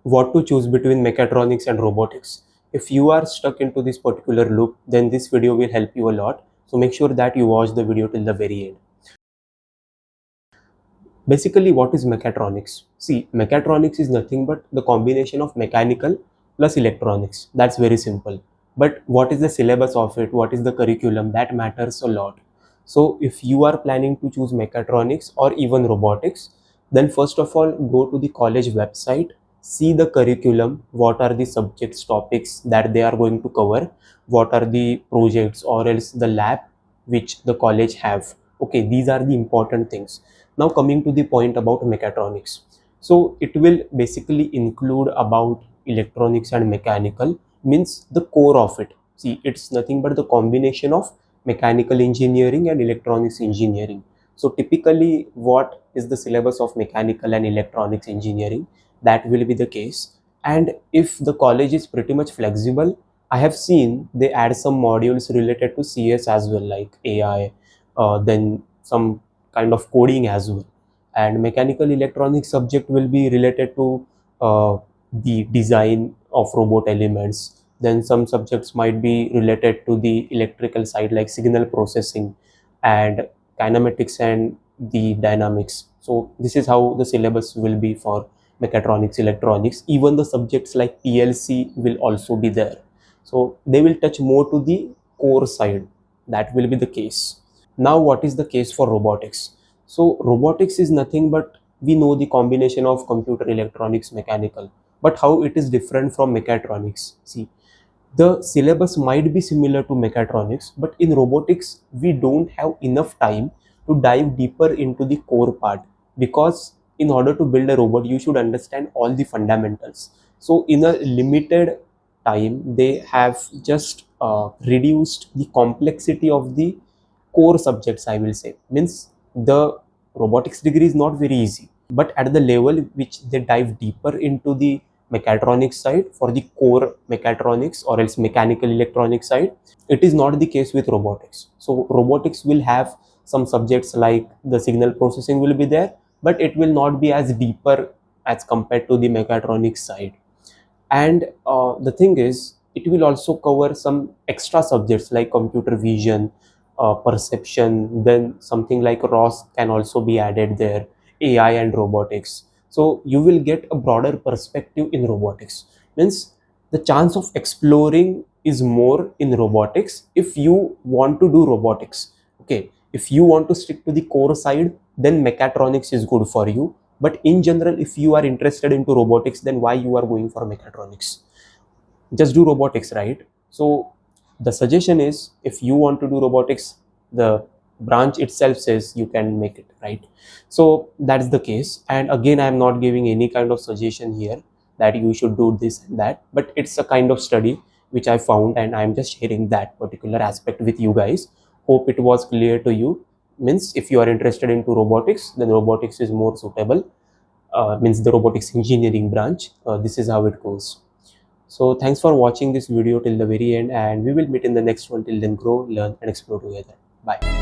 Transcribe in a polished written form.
what to choose between mechatronics and robotics. If you are stuck into this particular loop, then this video will help you a lot. So make sure that you watch the video till the very end. Basically, what is mechatronics? See, mechatronics is nothing but the combination of mechanical plus electronics. That's very simple. But what is the syllabus of it? What is the curriculum? That matters a lot. So if you are planning to choose mechatronics or even robotics, then first of all, go to the college website, see the curriculum, what are the subjects, topics that they are going to cover, what are the projects or else the lab which the college have. Okay, these are the important things. Now coming to the point about mechatronics. So it will basically include about electronics and mechanical, means the core of it. See, it's nothing but the combination of mechanical engineering and electronics engineering. So typically what is the syllabus of mechanical and electronics engineering? That will be the case. And if the college is pretty much flexible, I have seen they add some modules related to CS as well, like AI, then some kind of coding as well. And mechanical electronics subject will be related to the design of robot elements. Then some subjects might be related to the electrical side, like signal processing and kinematics and the dynamics. So this is how the syllabus will be for mechatronics electronics. Even the subjects like PLC will also be there, so they will touch more to the core side. That will be the case. Now what is the case for robotics? So robotics is nothing but, we know the combination of computer, electronics, mechanical, but how it is different from mechatronics? See, the syllabus might be similar to mechatronics, but in robotics we don't have enough time to dive deeper into the core part, because in order to build a robot you should understand all the fundamentals. So in a limited time they have just reduced the complexity of the core subjects, I will say. Means the robotics degree is not very easy, but at the level which they dive deeper into the mechatronics side, for the core mechatronics or else mechanical electronics side, it is not the case with robotics. So robotics will have some subjects like the signal processing will be there, but it will not be as deeper as compared to the mechatronics side. And the thing is, it will also cover some extra subjects like computer vision, perception, then something like ROS can also be added there, AI and robotics. So you will get a broader perspective in robotics. Means the chance of exploring is more in robotics if you want to do robotics. Okay, if you want to stick to the core side, then mechatronics is good for you. But in general, if you are interested into robotics, then why you are going for mechatronics? Just do robotics, right? So the suggestion is, if you want to do robotics, the branch itself says you can make it, right? So that's the case. And again, I am not giving any kind of suggestion here that you should do this and that, but it's a kind of study which I found, and I'm just sharing that particular aspect with you guys. Hope it was clear to you. Means if you are interested into robotics, then robotics is more suitable. Means the robotics engineering branch. This is how it goes. So thanks for watching this video till the very end, and we will meet in the next one. Till then, grow, learn and explore together. Bye.